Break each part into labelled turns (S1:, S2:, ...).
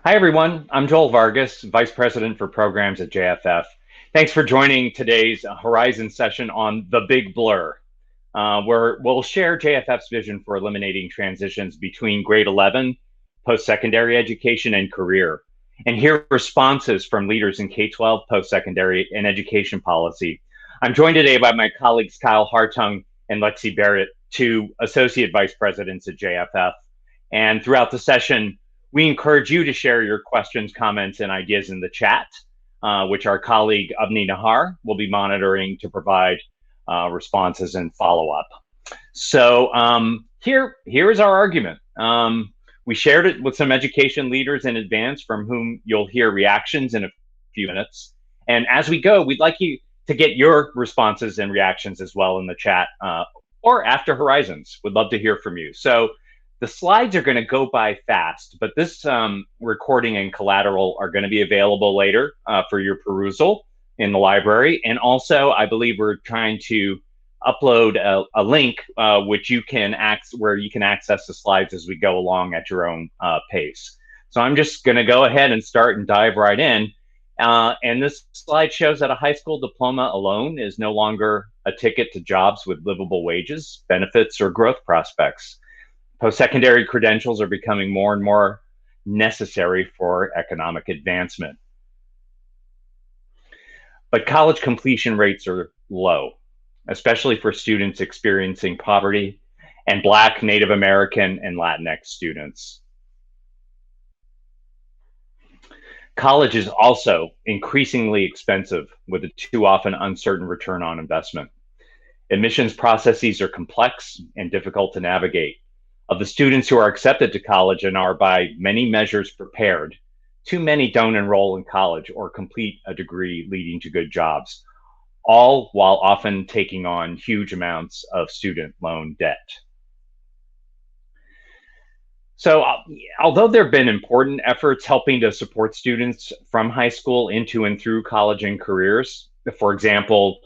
S1: Hi, everyone. I'm Joel Vargas, Vice President for Programs at JFF. Thanks for joining today's Horizon session on the Big Blur, where we'll share JFF's vision for eliminating transitions between grade 11, post-secondary education, and career, and hear responses from leaders in K-12, post-secondary, and education policy. I'm joined today by my colleagues Kyle Hartung and Lexi Barrett, two Associate Vice Presidents at JFF. And throughout the session, we encourage you to share your questions, comments, and ideas in the chat, which our colleague Avni Nahar will be monitoring to provide responses and follow-up. So here is our argument. We shared it with some education leaders in advance from whom you'll hear reactions in a few minutes. And as we go, we'd like you to get your responses and reactions as well in the chat or after Horizons. We'd love to hear from you. So the slides are going to go by fast, but this recording and collateral are going to be available later for your perusal in the library. And also, I believe we're trying to upload a link which you can where you can access the slides as we go along at your own pace. So I'm just going to go ahead and start and dive right in. And this slide shows that a high school diploma alone is no longer a ticket to jobs with livable wages, benefits, or growth prospects. Post-secondary credentials are becoming more and more necessary for economic advancement. But college completion rates are low, especially for students experiencing poverty and Black, Native American, and Latinx students. College is also increasingly expensive with a too often uncertain return on investment. Admissions processes are complex and difficult to navigate. Of the students who are accepted to college and are by many measures prepared, too many don't enroll in college or complete a degree leading to good jobs, all while often taking on huge amounts of student loan debt. So although there have been important efforts helping to support students from high school into and through college and careers, for example,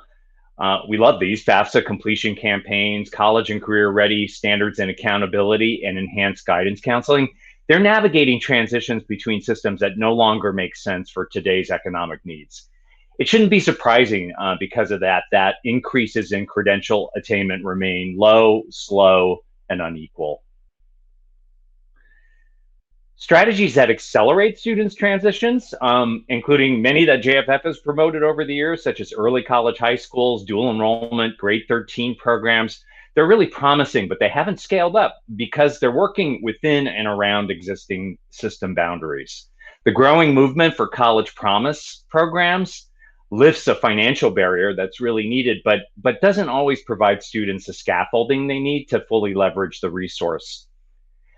S1: we love these FAFSA completion campaigns, college and career ready standards and accountability, and enhanced guidance counseling. They're navigating transitions between systems that no longer make sense for today's economic needs. It shouldn't be surprising because of that increases in credential attainment remain low, slow, and unequal. Strategies that accelerate students' transitions, including many that JFF has promoted over the years, such as early college high schools, dual enrollment, grade 13 programs, they're really promising, but they haven't scaled up because they're working within and around existing system boundaries. The growing movement for college promise programs lifts a financial barrier that's really needed, but doesn't always provide students the scaffolding they need to fully leverage the resource.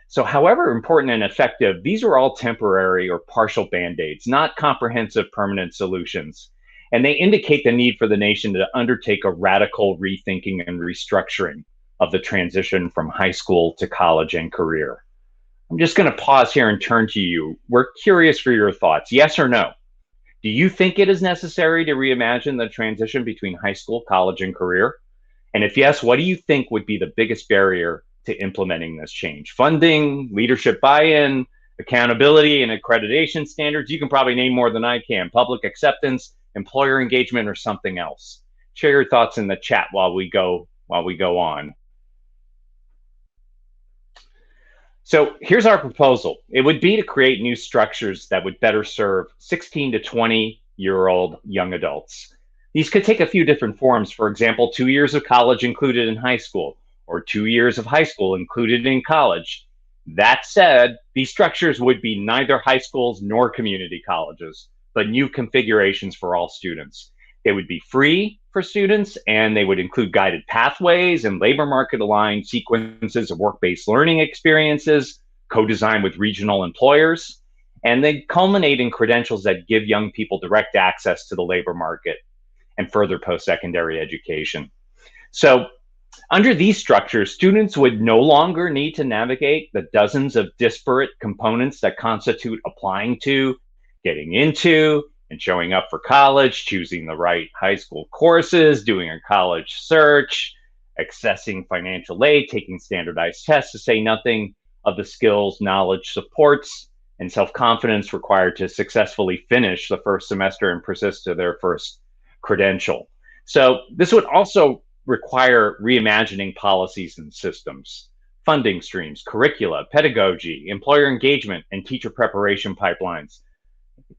S1: So however important and effective, these are all temporary or partial band-aids, not comprehensive permanent solutions. And they indicate the need for the nation to undertake a radical rethinking and restructuring of the transition from high school to college and career. I'm just going to pause here and turn to you. We're curious for your thoughts. Yes or no? Do you think it is necessary to reimagine the transition between high school, college, and career? And if yes, what do you think would be the biggest barrier to implementing this change? Funding, leadership buy-in, accountability and accreditation standards? You can probably name more than I can. Public acceptance, employer engagement, or something else. Share your thoughts in the chat while we go on. So here's our proposal. It would be to create new structures that would better serve 16 to 20-year-old young adults. These could take a few different forms. For example, 2 years of college included in high school, or 2 years of high school included in college. That said, these structures would be neither high schools nor community colleges, but new configurations for all students. They would be free for students, and they would include guided pathways and labor market aligned sequences of work-based learning experiences, co-designed with regional employers, and they culminate in credentials that give young people direct access to the labor market and further post-secondary education. So under these structures, students would no longer need to navigate the dozens of disparate components that constitute applying to, getting into, and showing up for college, choosing the right high school courses, doing a college search, accessing financial aid, taking standardized tests, to say nothing of the skills, knowledge, supports, and self-confidence required to successfully finish the first semester and persist to their first credential. So this would also require reimagining policies and systems, funding streams, curricula, pedagogy, employer engagement, and teacher preparation pipelines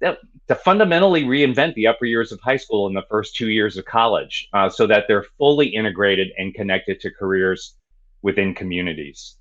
S1: to fundamentally reinvent the upper years of high school and the first 2 years of college so that they're fully integrated and connected to careers within communities.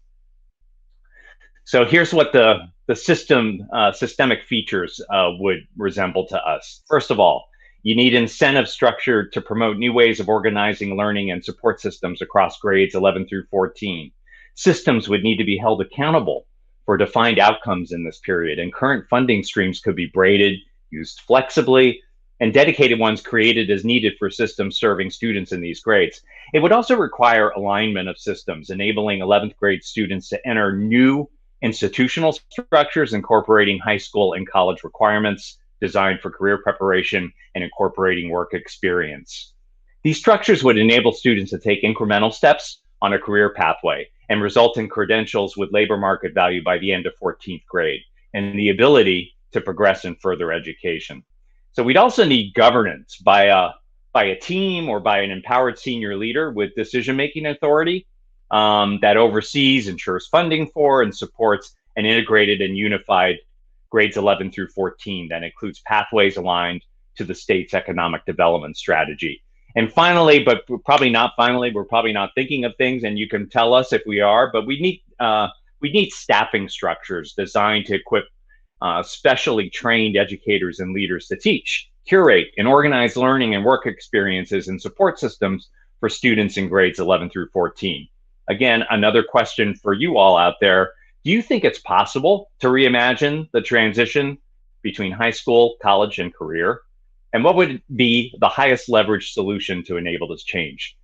S1: So here's what the systemic features would resemble to us. First of all, you need incentive structure to promote new ways of organizing learning and support systems across grades 11 through 14. Systems would need to be held accountable for defined outcomes in this period, and current funding streams could be braided, used flexibly, and dedicated ones created as needed for systems serving students in these grades. It would also require alignment of systems, enabling 11th grade students to enter new institutional structures incorporating high school and college requirements designed for career preparation and incorporating work experience. These structures would enable students to take incremental steps on a career pathway and result in credentials with labor market value by the end of 14th grade and the ability to progress in further education. So we'd also need governance by a team or by an empowered senior leader with decision-making authority that oversees, ensures funding for, and supports an integrated and unified grades 11 through 14 that includes pathways aligned to the state's economic development strategy. And finally, but probably not finally, we're probably not thinking of things, and you can tell us if we are, but we need staffing structures designed to equip specially trained educators and leaders to teach, curate, and organize learning and work experiences and support systems for students in grades 11 through 14. Again, another question for you all out there. Do you think it's possible to reimagine the transition between high school, college, and career? And what would be the highest leverage solution to enable this change?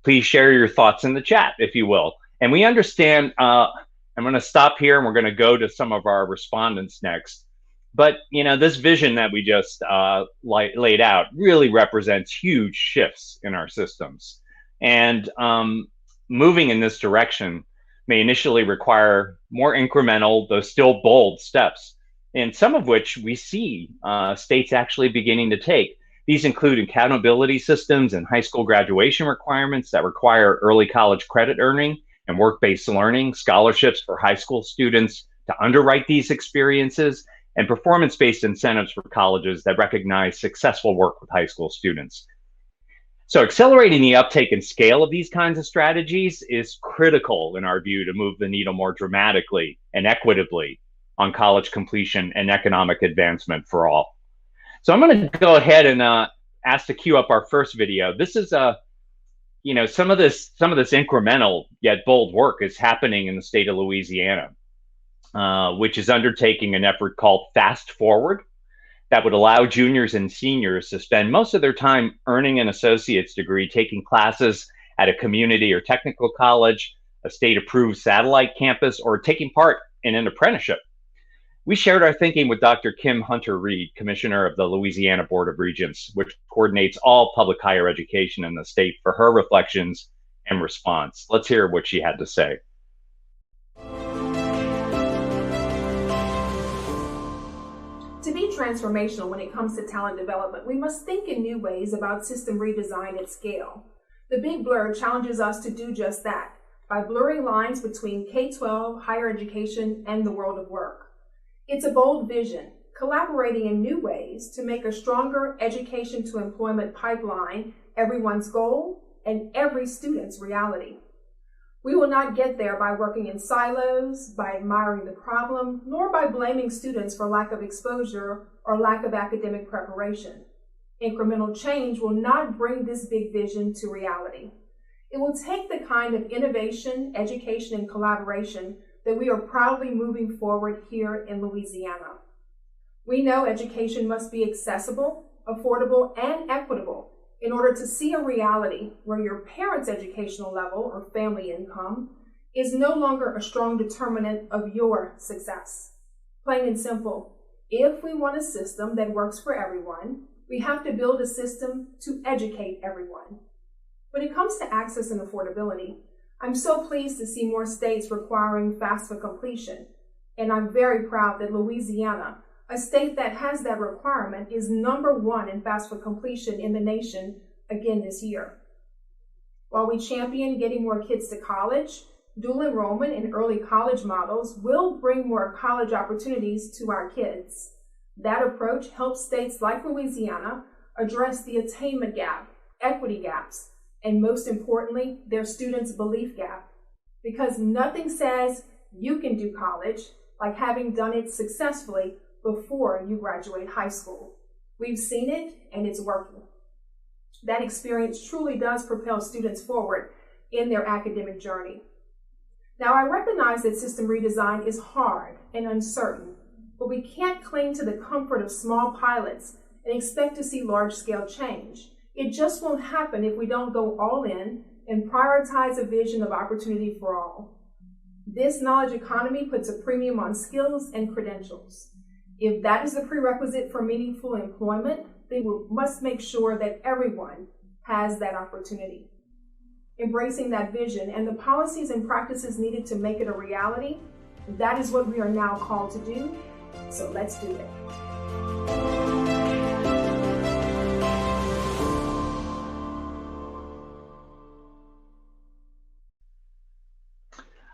S1: Please share your thoughts in the chat, if you will. And we understand, I'm going to stop here and we're going to go to some of our respondents next. But this vision that we just laid out really represents huge shifts in our systems. And moving in this direction may initially require more incremental, though still bold steps, and some of which we see states actually beginning to take. These include accountability systems and high school graduation requirements that require early college credit earning and work-based learning, scholarships for high school students to underwrite these experiences, and performance-based incentives for colleges that recognize successful work with high school students. So accelerating the uptake and scale of these kinds of strategies is critical in our view to move the needle more dramatically and equitably on college completion and economic advancement for all. So I'm going to go ahead and ask to queue up our first video. This is some of this incremental yet bold work is happening in the state of Louisiana, which is undertaking an effort called Fast Forward that would allow juniors and seniors to spend most of their time earning an associate's degree, taking classes at a community or technical college, a state-approved satellite campus, or taking part in an apprenticeship. We shared our thinking with Dr. Kim Hunter-Reed, Commissioner of the Louisiana Board of Regents, which coordinates all public higher education in the state, for her reflections and response. Let's hear what she had to say.
S2: To be transformational when it comes to talent development, we must think in new ways about system redesign at scale. The Big Blur challenges us to do just that by blurring lines between K-12, higher education, and the world of work. It's a bold vision, collaborating in new ways to make a stronger education to employment pipeline everyone's goal and every student's reality. We will not get there by working in silos, by admiring the problem, nor by blaming students for lack of exposure or lack of academic preparation. Incremental change will not bring this big vision to reality. It will take the kind of innovation, education, and collaboration that we are proudly moving forward here in Louisiana. We know education must be accessible, affordable, and equitable in order to see a reality where your parents' educational level or family income is no longer a strong determinant of your success. Plain and simple, if we want a system that works for everyone, we have to build a system to educate everyone. When it comes to access and affordability, I'm so pleased to see more states requiring FAFSA completion. And I'm very proud that Louisiana, a state that has that requirement, is #1 in FAFSA completion in the nation again this year. While we champion getting more kids to college, dual enrollment in early college models will bring more college opportunities to our kids. That approach helps states like Louisiana address the attainment gap, equity gaps, and most importantly, their students' belief gap. Because nothing says you can do college like having done it successfully before you graduate high school. We've seen it and it's working. That experience truly does propel students forward in their academic journey. Now, I recognize that system redesign is hard and uncertain, but we can't cling to the comfort of small pilots and expect to see large-scale change. It just won't happen if we don't go all in and prioritize a vision of opportunity for all. This knowledge economy puts a premium on skills and credentials. If that is the prerequisite for meaningful employment, then we must make sure that everyone has that opportunity. Embracing that vision and the policies and practices needed to make it a reality, that is what we are now called to do. So let's do it.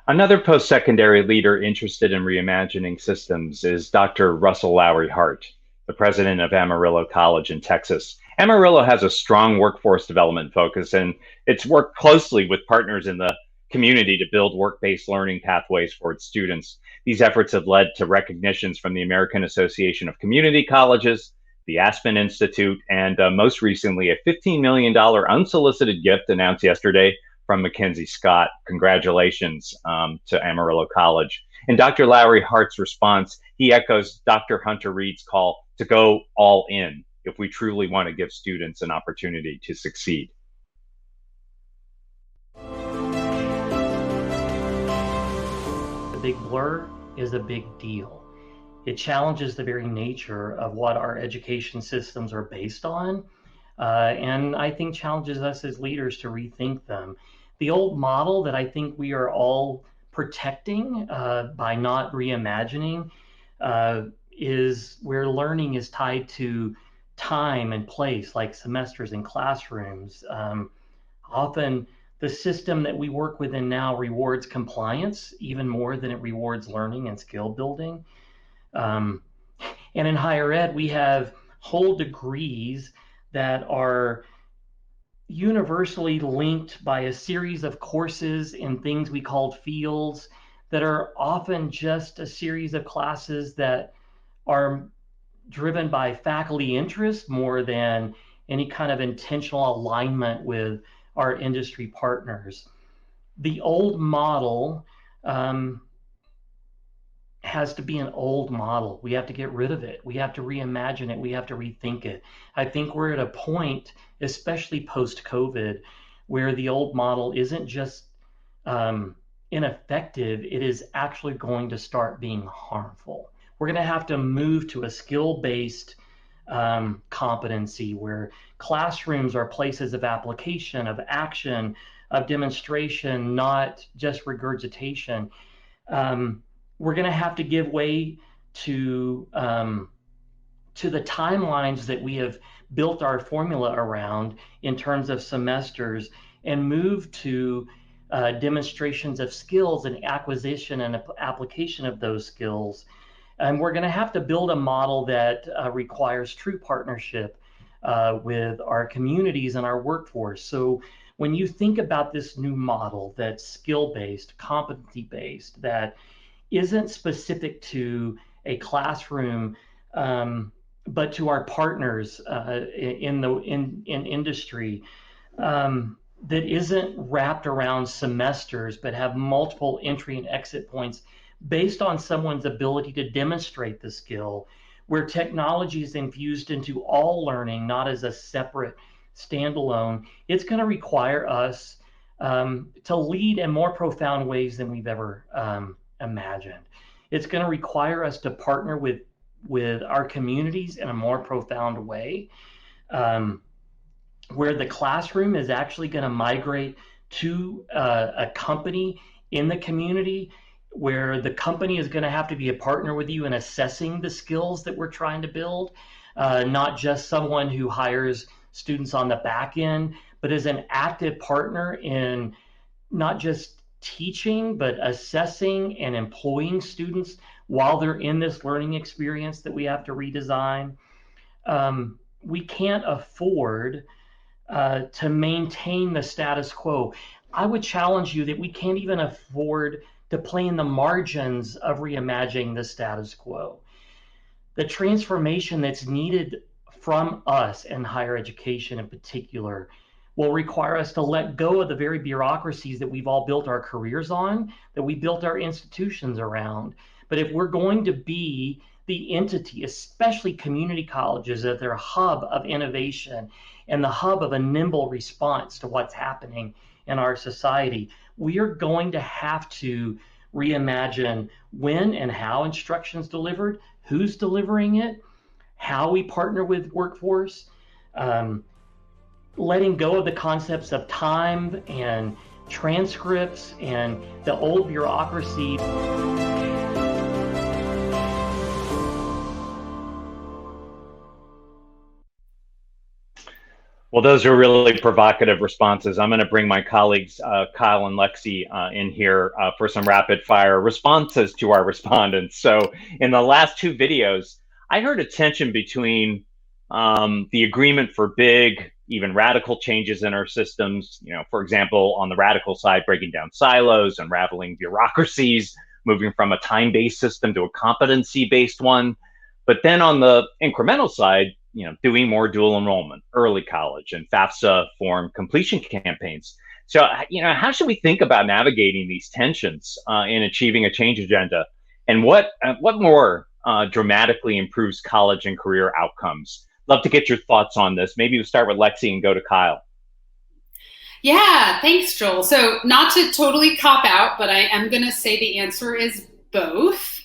S1: Another post-secondary leader interested in reimagining systems is Dr. Russell Lowery Hart, the president of Amarillo College in Texas. Amarillo has a strong workforce development focus, and it's worked closely with partners in the community to build work-based learning pathways for its students. These efforts have led to recognitions from the American Association of Community Colleges, the Aspen Institute, and most recently, a $15 million unsolicited gift announced yesterday from Mackenzie Scott. Congratulations to Amarillo College. In Dr. Lowery Hart's response, he echoes Dr. Hunter Reed's call to go all in if we truly want to give students an opportunity to succeed.
S3: The big blur is a big deal. It challenges the very nature of what our education systems are based on, and I think challenges us as leaders to rethink them. The old model that I think we are all protecting by not reimagining is where learning is tied to time and place, like semesters and classrooms. Often the system that we work within now rewards compliance even more than it rewards learning and skill building. And in higher ed, we have whole degrees that are universally linked by a series of courses in things we called fields that are often just a series of classes that are driven by faculty interest more than any kind of intentional alignment with our industry partners. The old model has to be an old model. We have to get rid of it. We have to reimagine it. We have to rethink it. I think we're at a point, especially post-COVID, where the old model isn't just ineffective, it is actually going to start being harmful. We're going to have to move to a skill-based competency where classrooms are places of application, of action, of demonstration, not just regurgitation. We're going to have to give way to the timelines that we have built our formula around in terms of semesters and move to demonstrations of skills and acquisition and application of those skills. And we're going to have to build a model that requires true partnership with our communities and our workforce. So when you think about this new model that's skill-based, competency-based, that isn't specific to a classroom, but to our partners in industry, that isn't wrapped around semesters, but have multiple entry and exit points based on someone's ability to demonstrate the skill, where technology is infused into all learning, not as a separate standalone, it's going to require us to lead in more profound ways than we've ever imagined. It's going to require us to partner with our communities in a more profound way, where the classroom is actually going to migrate to a company in the community where the company is going to have to be a partner with you in assessing the skills that we're trying to build, not just someone who hires students on the back end, but as an active partner in not just teaching, but assessing and employing students while they're in this learning experience that we have to redesign. We can't afford to maintain the status quo. I would challenge you that we can't even afford to play in the margins of reimagining the status quo. The transformation that's needed from us in higher education in particular will require us to let go of the very bureaucracies that we've all built our careers on, that we built our institutions around. But if we're going to be the entity, especially community colleges, at their hub of innovation and the hub of a nimble response to what's happening in our society, we are going to have to reimagine when and how instruction is delivered, who's delivering it, how we partner with workforce, letting go of the concepts of time and transcripts and the old bureaucracy.
S1: Well, those are really provocative responses. I'm going to bring my colleagues, Kyle and Lexi, in here for some rapid fire responses to our respondents. So in the last two videos, I heard a tension between the agreement for big, even radical changes in our systems. You know, for example, on the radical side, breaking down silos, unraveling bureaucracies, moving from a time-based system to a competency-based one. But then on the incremental side, you know, doing more dual enrollment, early college, and FAFSA form completion campaigns. So, you know, how should we think about navigating these tensions in achieving a change agenda? And what more dramatically improves college and career outcomes? Love to get your thoughts on this. Maybe we'll start with Lexi and go to Kyle.
S4: Yeah, thanks, Joel. So not to totally cop out, but I am going to say the answer is both.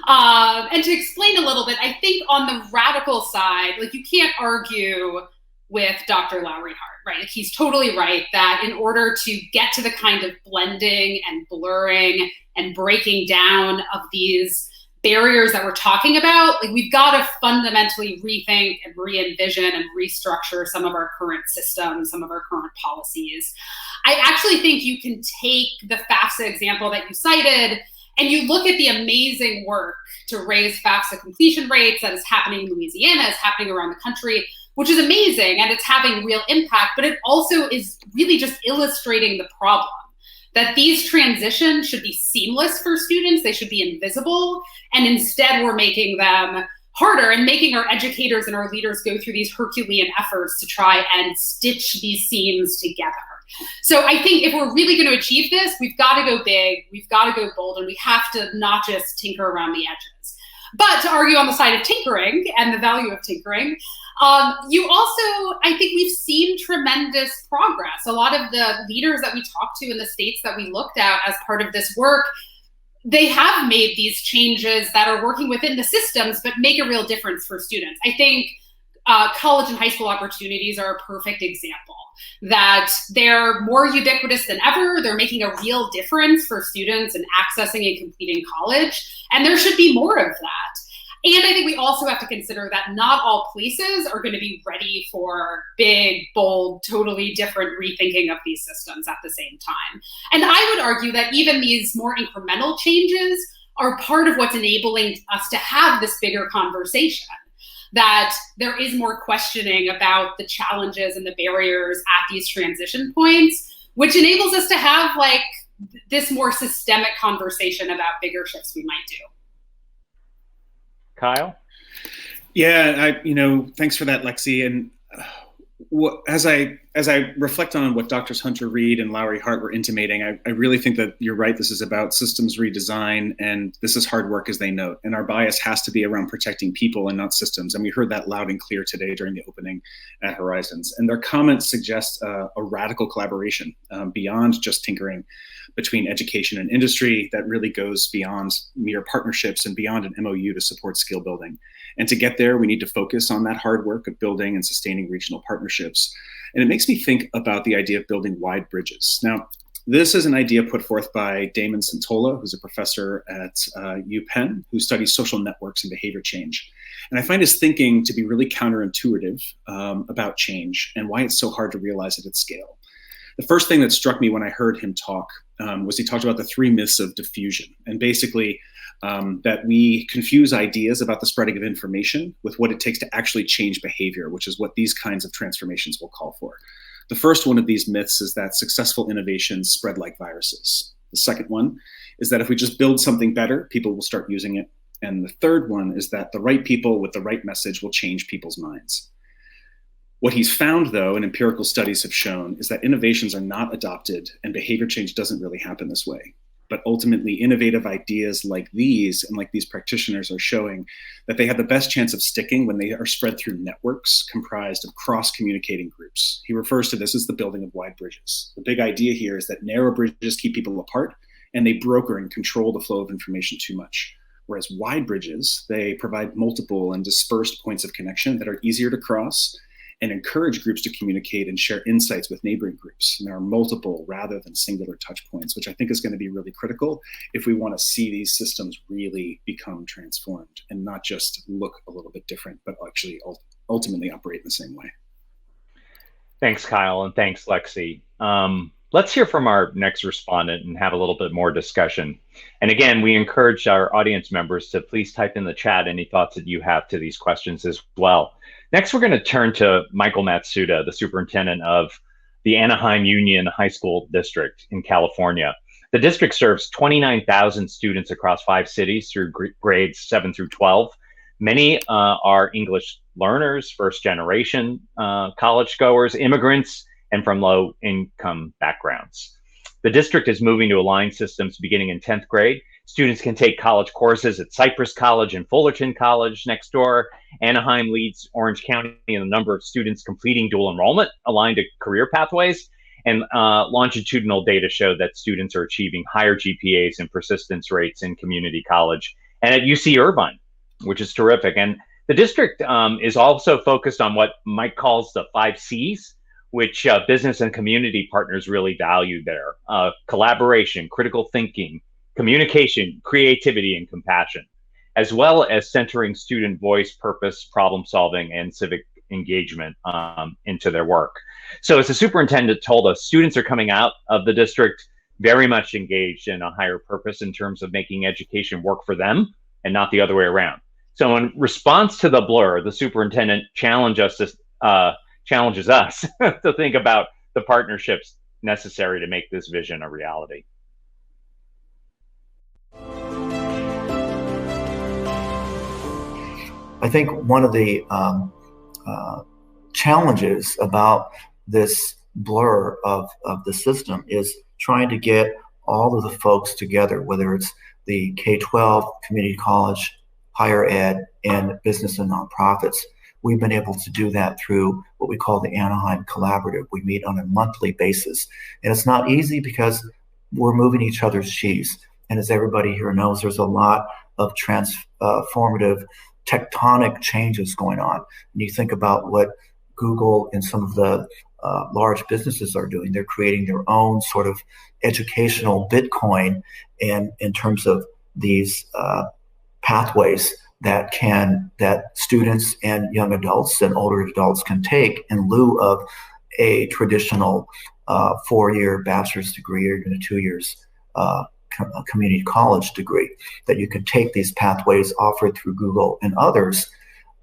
S4: And to explain a little bit, I think on the radical side, like, you can't argue with Dr. Lowry Hart, right? Like, he's totally right that in order to get to the kind of blending and blurring and breaking down of these barriers that we're talking about, like, we've got to fundamentally rethink and re-envision and restructure some of our current systems, some of our current policies. I actually think you can take the FAFSA example that you cited and you look at the amazing work to raise FAFSA completion rates that is happening in Louisiana, is happening around the country, which is amazing, and it's having real impact, but it also is really just illustrating the problem that these transitions should be seamless for students, they should be invisible, and instead we're making them harder and making our educators and our leaders go through these Herculean efforts to try and stitch these seams together. So I think if we're really going to achieve this, we've got to go big, we've got to go bold, and we have to not just tinker around the edges. But to argue on the side of tinkering and the value of tinkering, you also, I think we've seen tremendous progress. A lot of the leaders that we talked to in the states that we looked at as part of this work, they have made these changes that are working within the systems, but make a real difference for students. I think college and high school opportunities are a perfect example, that they're more ubiquitous than ever. They're making a real difference for students in accessing and completing college, and there should be more of that. And I think we also have to consider that not all places are going to be ready for big, bold, totally different rethinking of these systems at the same time. And I would argue that even these more incremental changes are part of what's enabling us to have this bigger conversation, that there is more questioning about the challenges and the barriers at these transition points, which enables us to have like this more systemic conversation about bigger shifts we might do.
S1: Kyle?
S5: Yeah, thanks for that, Lexi. And as I reflect on what Drs. Hunter Reed and Lowry Hart were intimating, I really think that you're right. This is about systems redesign, and this is hard work, as they note. And our bias has to be around protecting people and not systems. And we heard that loud and clear today during the opening at Horizons. And their comments suggest a radical collaboration beyond just tinkering between education and industry that really goes beyond mere partnerships and beyond an MOU to support skill building. And to get there, we need to focus on that hard work of building and sustaining regional partnerships. And it makes me think about the idea of building wide bridges. Now, This is an idea put forth by Damon Centola, who's a professor at UPenn, who studies social networks and behavior change. And I find his thinking to be really counterintuitive about change and why it's so hard to realize it at scale. The first thing that struck me when I heard him talk was he talked about the 3 myths of diffusion, and basically that we confuse ideas about the spreading of information with what it takes to actually change behavior, which is what these kinds of transformations will call for. The first one of these myths is that successful innovations spread like viruses. The second one is that if we just build something better, people will start using it. And the third one is that the right people with the right message will change people's minds. What he's found, though, and empirical studies have shown, is that innovations are not adopted and behavior change doesn't really happen this way. But ultimately, innovative ideas like these and like these practitioners are showing that they have the best chance of sticking when they are spread through networks comprised of cross-communicating groups. He refers to this as the building of wide bridges. The big idea here is that narrow bridges keep people apart and they broker and control the flow of information too much. Whereas wide bridges, they provide multiple and dispersed points of connection that are easier to cross and encourage groups to communicate and share insights with neighboring groups. And there are multiple rather than singular touch points, which I think is going to be really critical if we want to see these systems really become transformed and not just look a little bit different, but actually ultimately operate in the same way.
S1: Thanks, Kyle, and thanks, Lexi. Let's hear from our next respondent and have a little bit more discussion. And again, we encourage our audience members to please type in the chat any thoughts that you have to these questions as well. Next, we're going to turn to Michael Matsuda, the superintendent of the Anaheim Union High School District in California. The district serves 29,000 students across 5 cities through grades 7 through 12. Many are English learners, first-generation college goers, immigrants, and from low-income backgrounds. The district is moving to aligned systems beginning in 10th grade. Students can take college courses at Cypress College and Fullerton College next door. Anaheim leads Orange County in the number of students completing dual enrollment aligned to career pathways. And longitudinal data show that students are achieving higher GPAs and persistence rates in community college and at UC Irvine, which is terrific. And the district is also focused on what Mike calls the 5 C's, which business and community partners really value there. Collaboration, critical thinking, communication, creativity, and compassion, as well as centering student voice, purpose, problem solving, and civic engagement into their work. So as the superintendent told us, students are coming out of the district very much engaged in a higher purpose in terms of making education work for them and not the other way around. So in response to the blur, the superintendent challenges us to think about the partnerships necessary to make this vision a reality.
S6: I think one of the challenges about this blur of the system is trying to get all of the folks together, whether it's the K-12, community college, higher ed, and business and nonprofits. We've been able to do that through what we call the Anaheim Collaborative. We meet on a monthly basis. And it's not easy because we're moving each other's cheese. And as everybody here knows, there's a lot of transformative tectonic changes going on. And you think about what Google and some of the large businesses are doing. They're creating their own sort of educational Bitcoin and in terms of these pathways that students and young adults and older adults can take in lieu of a traditional 4-year bachelor's degree or even a 2 years community college degree, that you can take these pathways offered through Google and others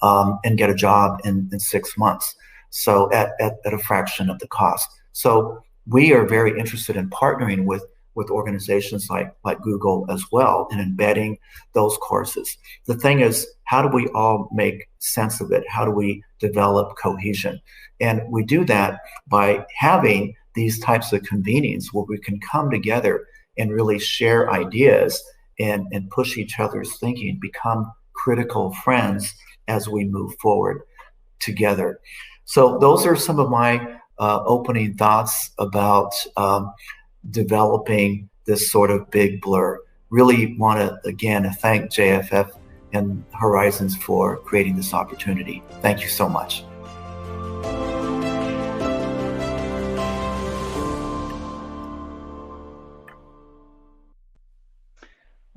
S6: and get a job in 6 months. So at a fraction of the cost. So we are very interested in partnering with organizations like Google as well and embedding those courses. The thing is, how do we all make sense of it? How do we develop cohesion? And we do that by having these types of convenings where we can come together and really share ideas and push each other's thinking, become critical friends as we move forward together. So those are some of my opening thoughts about developing this sort of big blur. Really want to, again, thank JFF and Horizons for creating this opportunity. Thank you so much.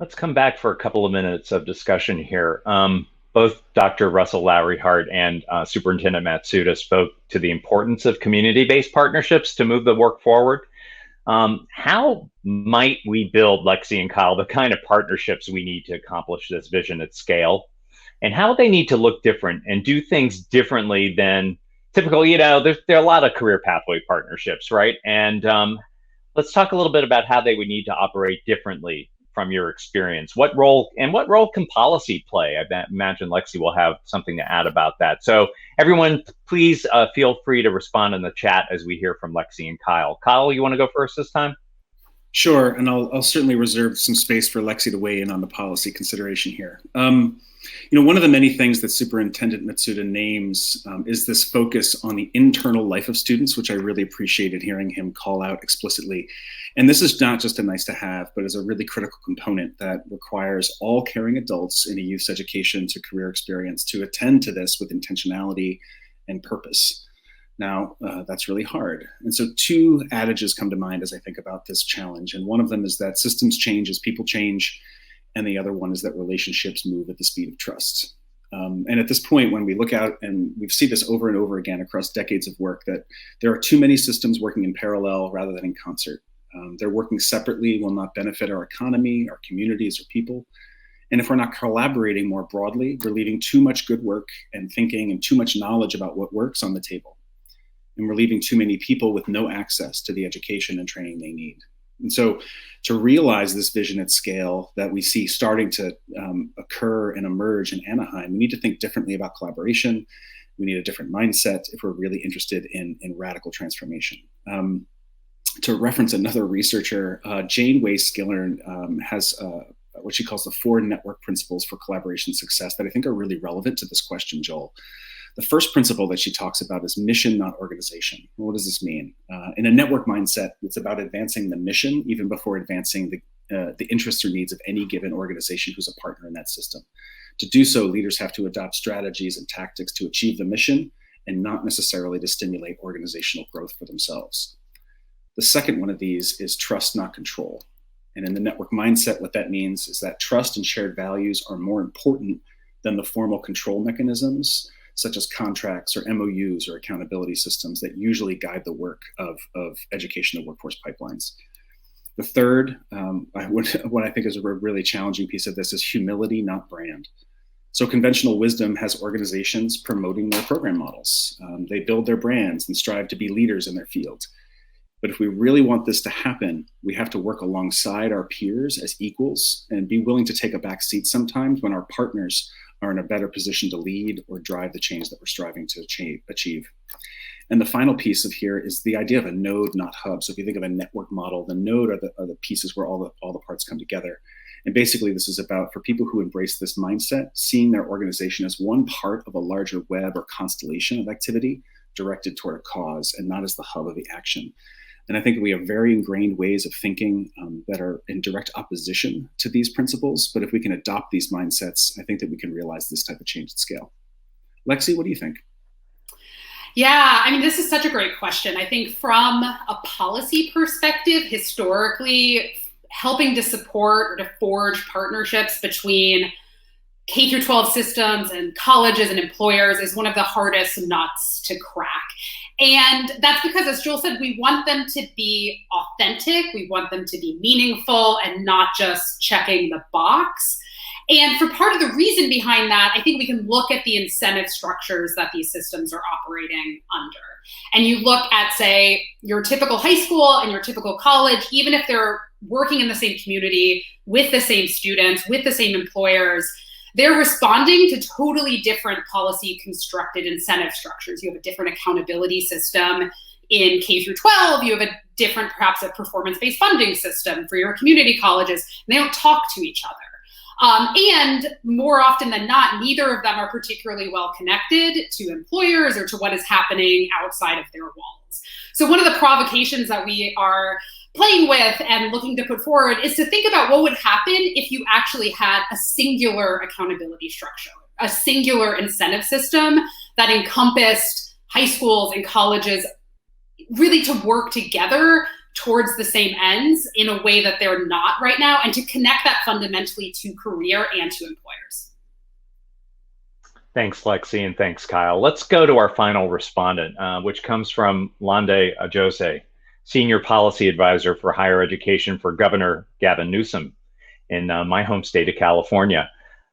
S1: Let's come back for a couple of minutes of discussion here. Both Dr. Russell Lowery Hart and Superintendent Matsuda spoke to the importance of community-based partnerships to move the work forward. How might we build, Lexi and Kyle, the kind of partnerships we need to accomplish this vision at scale? And how they need to look different and do things differently than typical, there are a lot of career pathway partnerships, right? And let's talk a little bit about how they would need to operate differently from your experience. What role can policy play? I imagine Lexi will have something to add about that. So everyone, please feel free to respond in the chat as we hear from Lexi and Kyle. Kyle, you want to go first this time?
S5: Sure, and I'll certainly reserve some space for Lexi to weigh in on the policy consideration here. One of the many things that Superintendent Matsuda names is this focus on the internal life of students, which I really appreciated hearing him call out explicitly. And this is not just a nice to have, but is a really critical component that requires all caring adults in a youth's education to career experience to attend to this with intentionality and purpose. Now, that's really hard. And so two adages come to mind as I think about this challenge. And one of them is that systems change as people change. And the other one is that relationships move at the speed of trust. And at this point, when we look out, and we've seen this over and over again across decades of work, that there are too many systems working in parallel rather than in concert. They're working separately will not benefit our economy, our communities, or people. And if we're not collaborating more broadly, we're leaving too much good work and thinking and too much knowledge about what works on the table. And we're leaving too many people with no access to the education and training they need. And so to realize this vision at scale that we see starting to occur and emerge in Anaheim, we need to think differently about collaboration. We need a different mindset if we're really interested in radical transformation. To reference another researcher, Jane Way Skillern has what she calls the 4 network principles for collaboration success that I think are really relevant to this question, Joel. The first principle that she talks about is mission, not organization. What does this mean? In a network mindset, it's about advancing the mission even before advancing the interests or needs of any given organization who's a partner in that system. To do so, leaders have to adopt strategies and tactics to achieve the mission and not necessarily to stimulate organizational growth for themselves. The second one of these is trust, not control. And in the network mindset, what that means is that trust and shared values are more important than the formal control mechanisms, such as contracts or MOUs or accountability systems that usually guide the work of education and workforce pipelines. The third, what I think is a really challenging piece of this is humility, not brand. So conventional wisdom has organizations promoting their program models. They build their brands and strive to be leaders in their field. But if we really want this to happen, we have to work alongside our peers as equals and be willing to take a back seat sometimes when our partners are in a better position to lead or drive the change that we're striving to achieve. And the final piece of here is the idea of a node, not hub. So if you think of a network model, the node are the pieces where all the parts come together. And basically this is about, for people who embrace this mindset, seeing their organization as one part of a larger web or constellation of activity directed toward a cause and not as the hub of the action. And I think we have very ingrained ways of thinking that are in direct opposition to these principles. But if we can adopt these mindsets, I think that we can realize this type of change at scale. Lexi, what do you think?
S4: Yeah, I mean, this is such a great question. I think from a policy perspective, historically, helping to support or to forge partnerships between K through 12 systems and colleges and employers is one of the hardest nuts to crack. And that's because, as Joel said, we want them to be authentic, we want them to be meaningful and not just checking the box. And for part of the reason behind that, I think we can look at the incentive structures that these systems are operating under. And you look at, say, your typical high school and your typical college, even if they're working in the same community with the same students, with the same employers, they're responding to totally different policy constructed incentive structures. You have a different accountability system in K through 12. You have a different, perhaps a performance-based funding system for your community colleges. And they don't talk to each other. And more often than not, neither of them are particularly well connected to employers or to what is happening outside of their walls. So one of the provocations that we are playing with and looking to put forward is to think about what would happen if you actually had a singular accountability structure, a singular incentive system that encompassed high schools and colleges really to work together towards the same ends in a way that they're not right now, and to connect that fundamentally to career and to employers.
S1: Thanks, Lexi, and thanks, Kyle. Let's go to our final respondent, which comes from Lande Ajose, Senior Policy Advisor for Higher Education for Governor Gavin Newsom in my home state of California.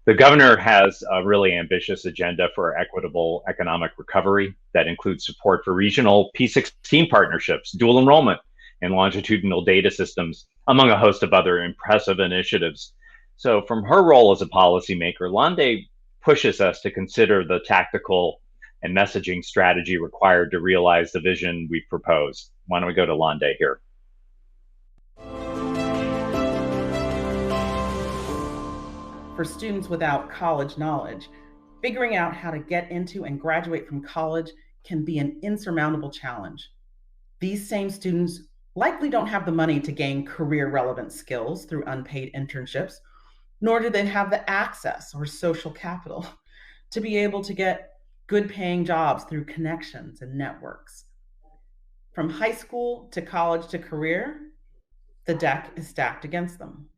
S1: The governor has a really ambitious agenda for equitable economic recovery that includes support for regional P16 partnerships, dual enrollment, and longitudinal data systems, among a host of other impressive initiatives. So from her role as a policymaker, Lande pushes us to consider the tactical and messaging strategy required to realize the vision we've proposed. Why don't we go to Lande here?
S7: For students without college knowledge, figuring out how to get into and graduate from college can be an insurmountable challenge. These same students likely don't have the money to gain career-relevant skills through unpaid internships, nor do they have the access or social capital to be able to get good-paying jobs through connections and networks. From high school to college to career, the deck is stacked against them.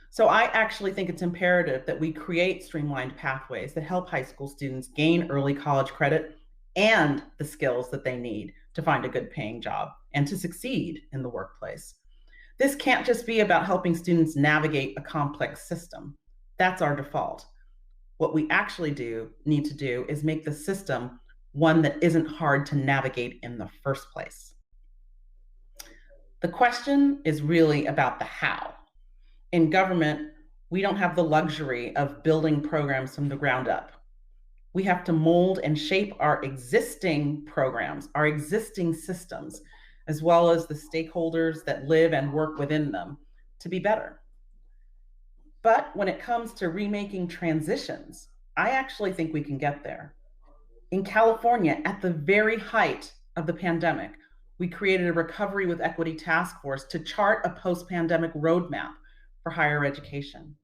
S7: So I actually think it's imperative that we create streamlined pathways that help high school students gain early college credit and the skills that they need to find a good paying job and to succeed in the workplace. This can't just be about helping students navigate a complex system. That's our default. What we actually need to do is make the system one that isn't hard to navigate in the first place. The question is really about the how. In government, we don't have the luxury of building programs from the ground up. We have to mold and shape our existing programs, our existing systems, as well as the stakeholders that live and work within them to be better. But when it comes to remaking transitions, I actually think we can get there. In California, at the very height of the pandemic, we created a Recovery with Equity task force to chart a post-pandemic roadmap for higher education.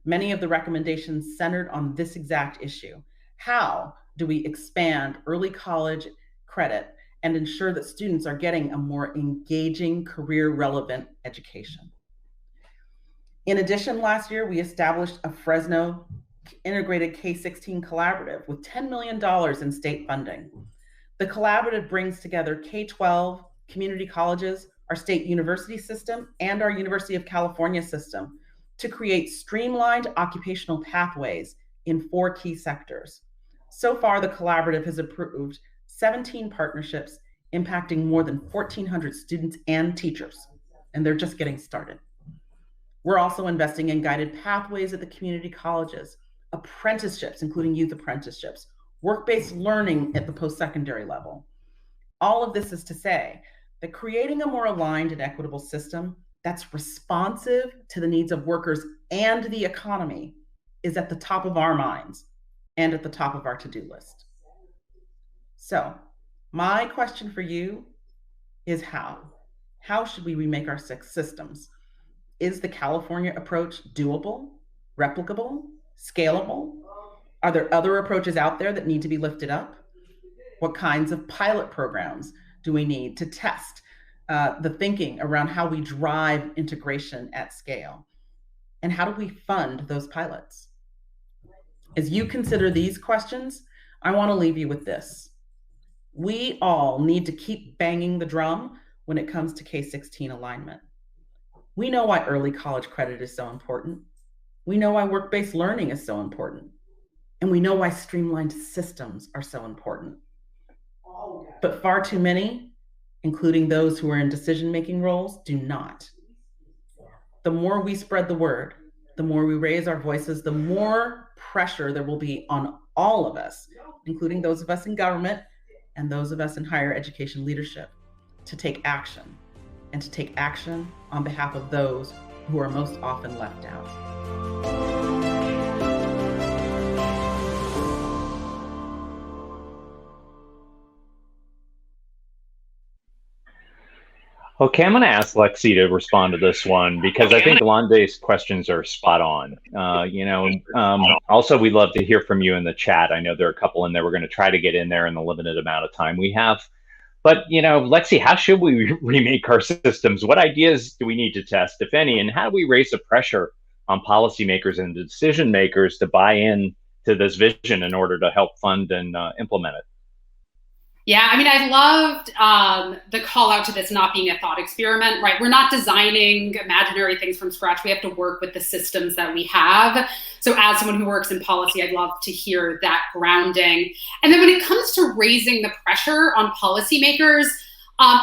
S7: Many of the recommendations centered on this exact issue. How do we expand early college credit and ensure that students are getting a more engaging, career-relevant education? In addition, last year, we established a Fresno integrated K-16 collaborative with $10 million in state funding. The collaborative brings together K-12, community colleges, our state university system, and our University of California system to create streamlined occupational pathways in 4 key sectors. So far, the collaborative has approved 17 partnerships impacting more than 1,400 students and teachers, and they're just getting started. We're also investing in guided pathways at the community colleges, apprenticeships, including youth apprenticeships, work-based learning at the post-secondary level. All of this is to say that creating a more aligned and equitable system that's responsive to the needs of workers and the economy is at the top of our minds and at the top of our to-do list. So my question for you is how? How should we remake our systems? Is the California approach doable, replicable, scalable? Are there other approaches out there that need to be lifted up? What kinds of pilot programs do we need to test the thinking around how we drive integration at scale? And how do we fund those pilots? As you consider these questions, I want to leave you with this. We all need to keep banging the drum when it comes to K-16 alignment. We know why early college credit is so important. We know why work-based learning is so important. And we know why streamlined systems are so important. But far too many, including those who are in decision-making roles, do not. The more we spread the word, the more we raise our voices, the more pressure there will be on all of us, including those of us in government and those of us in higher education leadership, to take action, and to take action on behalf of those who are most often left out.
S1: Okay, I'm going to ask Lexi to respond to this one because I think Lande's questions are spot on. Also, we'd love to hear from you in the chat. I know there are a couple in there we're going to try to get in there in the limited amount of time we have. But, Lexi, how should we remake our systems? What ideas do we need to test, if any, and how do we raise the pressure on policymakers and decision makers to buy in to this vision in order to help fund and implement it?
S4: Yeah, I mean, I loved the call out to this not being a thought experiment, right? We're not designing imaginary things from scratch. We have to work with the systems that we have. So as someone who works in policy, I'd love to hear that grounding. And then when it comes to raising the pressure on policymakers,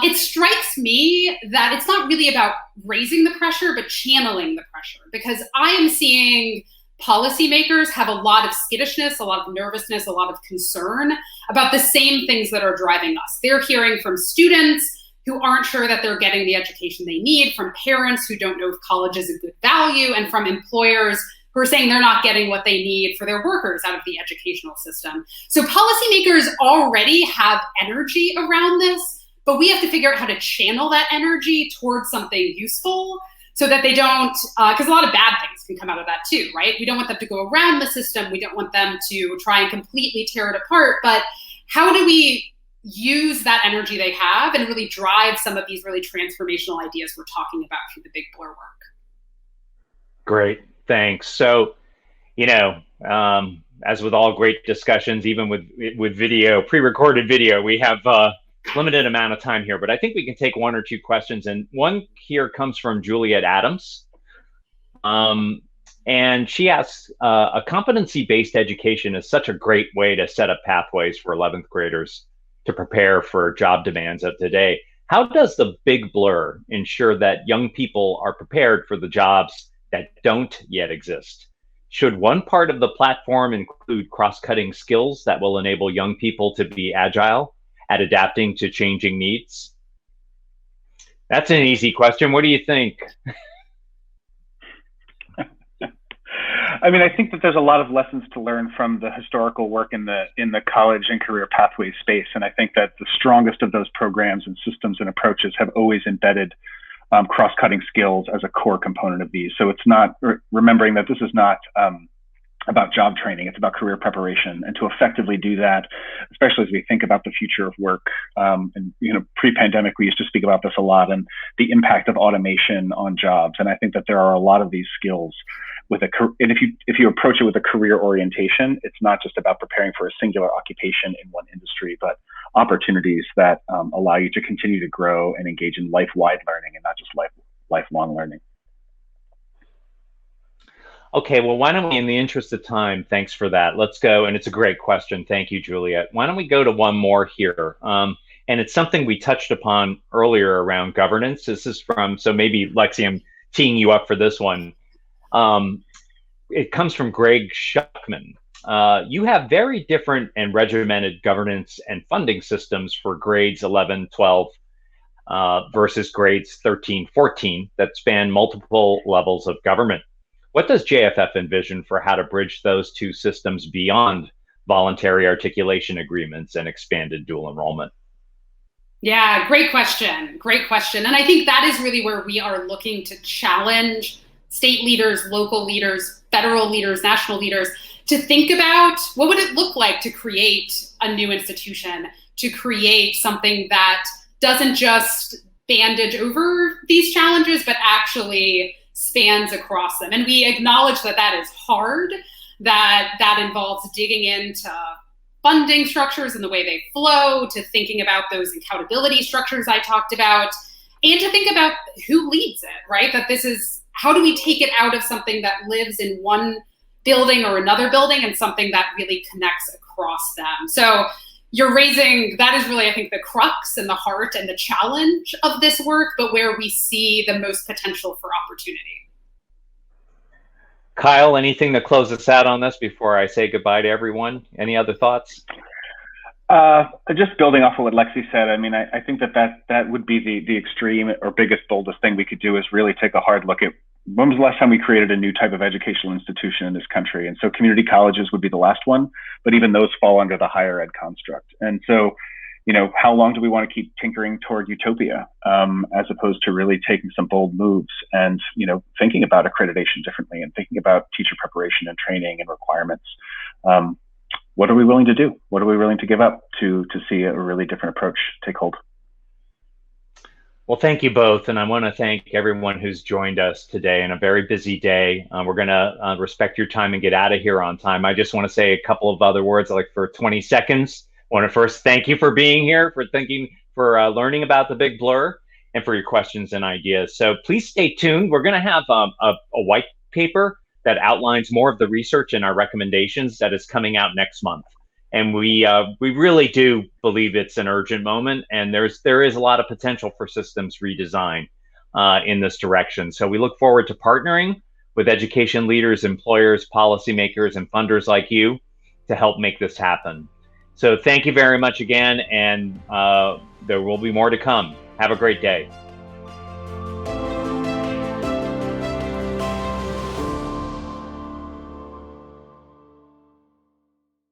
S4: it strikes me that it's not really about raising the pressure, but channeling the pressure, because I am seeing policymakers have a lot of skittishness, a lot of nervousness, a lot of concern about the same things that are driving us. They're hearing from students who aren't sure that they're getting the education they need, from parents who don't know if college is a good value, and from employers who are saying they're not getting what they need for their workers out of the educational system. So policymakers already have energy around this, but we have to figure out how to channel that energy towards something useful, so that they don't, because a lot of bad things can come out of that too, right? We don't want them to go around the system. We don't want them to try and completely tear it apart. But how do we use that energy they have and really drive some of these really transformational ideas we're talking about through the Big Blur work?
S1: Great, thanks. So, as with all great discussions, even with video, pre-recorded video, we have limited amount of time here, but I think we can take one or two questions. And one here comes from Juliet Adams. And she asks, a competency-based education is such a great way to set up pathways for 11th graders to prepare for job demands of today. How does the Big Blur ensure that young people are prepared for the jobs that don't yet exist? Should one part of the platform include cross-cutting skills that will enable young people to be agile at adapting to changing needs? That's an easy question. What do you think?
S8: I mean, I think that there's a lot of lessons to learn from the historical work in the college and career pathway space. And I think that the strongest of those programs and systems and approaches have always embedded cross-cutting skills as a core component of these. So it's not, remembering that this is not about job training, it's about career preparation. And to effectively do that, especially as we think about the future of work, and pre-pandemic, we used to speak about this a lot, and the impact of automation on jobs. And I think that there are a lot of these skills and if you approach it with a career orientation, it's not just about preparing for a singular occupation in one industry, but opportunities that allow you to continue to grow and engage in life-wide learning and not just lifelong learning.
S1: Okay, well, why don't we, in the interest of time, thanks for that. Let's go, and it's a great question. Thank you, Juliet. Why don't we go to one more here? And it's something we touched upon earlier around governance. This is so maybe, Lexi, I'm teeing you up for this one. It comes from Greg Schuckman. You have very different and regimented governance and funding systems for grades 11, 12, versus grades 13, 14 that span multiple levels of government. What does JFF envision for how to bridge those two systems beyond voluntary articulation agreements and expanded dual enrollment?
S4: Yeah, great question. Great question. And I think that is really where we are looking to challenge state leaders, local leaders, federal leaders, national leaders, to think about what would it look like to create a new institution, to create something that doesn't just bandage over these challenges, but actually spans across them. And we acknowledge that that is hard, that involves digging into funding structures and the way they flow, to thinking about those accountability structures I talked about, and to think about who leads it, right? That this is, how do we take it out of something that lives in one building or another building and something that really connects across them? So you're raising, that is really, I think, the crux and the heart and the challenge of this work, but where we see the most potential for opportunity.
S1: Kyle, anything to close us out on this before I say goodbye to everyone? Any other thoughts?
S8: Just building off of what Lexi said, I mean, I think that would be the extreme or biggest, boldest thing we could do, is really take a hard look at when was the last time we created a new type of educational institution in this country. And so community colleges would be the last one, but even those fall under the higher ed construct. And so, how long do we want to keep tinkering toward utopia, as opposed to really taking some bold moves and, thinking about accreditation differently and thinking about teacher preparation and training and requirements? what are we willing to do? What are we willing to give up to see a really different approach take hold?
S1: Well, thank you both. And I want to thank everyone who's joined us today in a very busy day. We're going to respect your time and get out of here on time. I just want to say a couple of other words, like for 20 seconds. I want to first thank you for being here, for learning about the Big Blur, and for your questions and ideas. So please stay tuned. We're going to have a white paper that outlines more of the research and our recommendations that is coming out next month. And we really do believe it's an urgent moment, and there is a lot of potential for systems redesign in this direction. So we look forward to partnering with education leaders, employers, policymakers, and funders like you to help make this happen. So thank you very much again, and there will be more to come. Have a great day.